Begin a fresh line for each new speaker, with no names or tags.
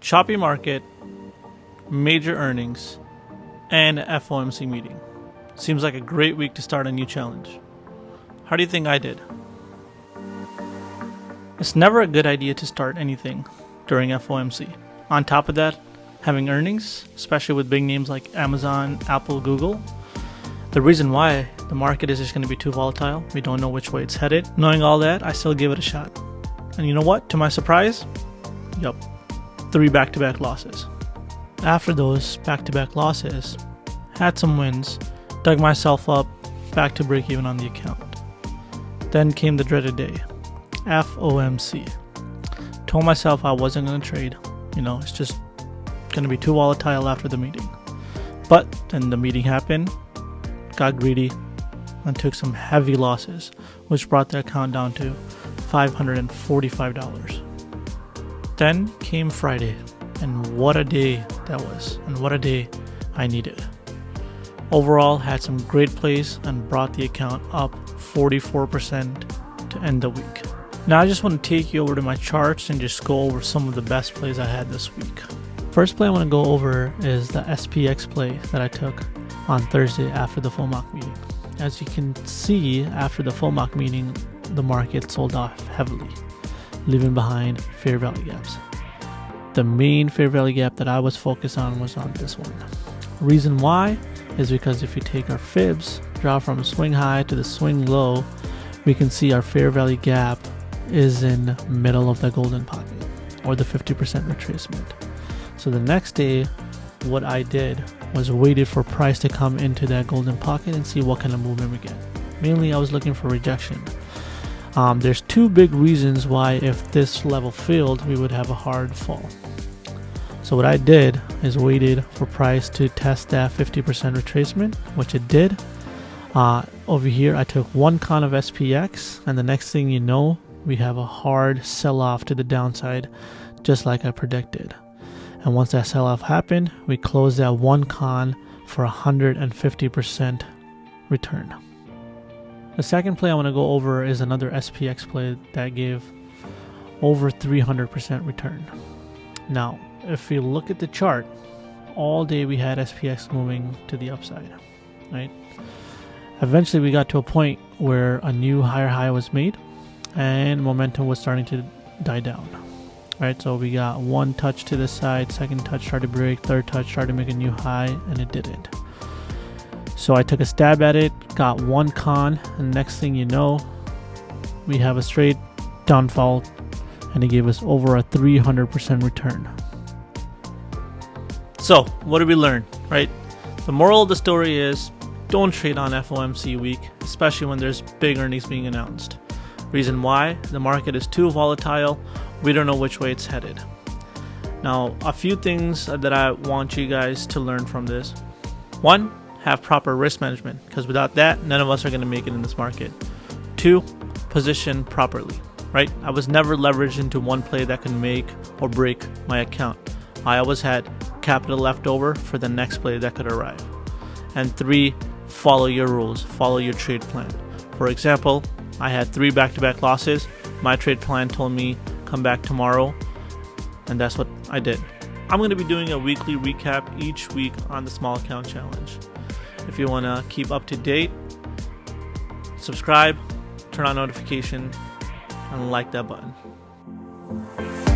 choppy market, major earnings, and FOMC meeting. Seems like a great week to start a new challenge. How do you think I did? It's never a good idea to start anything during FOMC. On top of that, having earnings, especially with big names like Amazon, Apple, Google. The reason why the market is just going to be too volatile, we don't know which way it's headed. Knowing all that, I still give it a shot. And you know what? To my surprise, 3 back-to-back losses. After those back-to-back losses, had some wins, dug myself up back to break even on the account. Then came the dreaded day, FOMC. Told myself I wasn't going to trade. It's just going to be too volatile after the meeting. But then the meeting happened, got greedy, and took some heavy losses, which brought the account down to $545. Then came Friday, and what a day that was, and what a day I needed. Overall, had some great plays and brought the account up 44% to end the week. Now I just want to take you over to my charts and just go over some of the best plays I had this week. First play I want to go over is the SPX play that I took on Thursday after the full mock meeting. As you can see, after the full mock meeting, the market sold off heavily, leaving behind fair value gaps. The main fair value gap that I was focused on was on this one. Reason why is because if you take our fibs, draw from swing high to the swing low, we can see our fair value gap is in middle of the golden pocket, or the 50% retracement. So the next day, what I did was waited for price to come into that golden pocket and see what kind of movement we get. Mainly I was looking for rejection. There's 2 big reasons why if this level failed, we would have a hard fall. So what I did is waited for price to test that 50% retracement, which it did. Over here, I took 1 con of SPX, and the next thing you know, we have a hard sell-off to the downside, just like I predicted. And once that sell-off happened, we closed that 1 con for 150% return. The second play I want to go over is another SPX play that gave over 300% return. Now, if you look at the chart, all day we had SPX moving to the upside, right? Eventually we got to a point where a new higher high was made and momentum was starting to die down, right? So we got 1 touch to the side, second touch started to break, third touch started to make a new high, and it didn't. So I took a stab at it, got 1 con, and next thing you know, we have a straight downfall, and it gave us over a 300% return. So what did we learn, right? The moral of the story is don't trade on FOMC week, especially when there's big earnings being announced. Reason why? The market is too volatile. We don't know which way it's headed. Now, a few things that I want you guys to learn from this. 1, have proper risk management, because without that, none of us are going to make it in this market. 2, position properly, right? I was never leveraged into one play that could make or break my account. I always had capital left over for the next play that could arrive. And 3, follow your rules, follow your trade plan. For example, I had 3 back-to-back losses. My trade plan told me come back tomorrow, and that's what I did. I'm going to be doing a weekly recap each week on the small account challenge. If you want to keep up to date, subscribe, turn on notification, and like that button.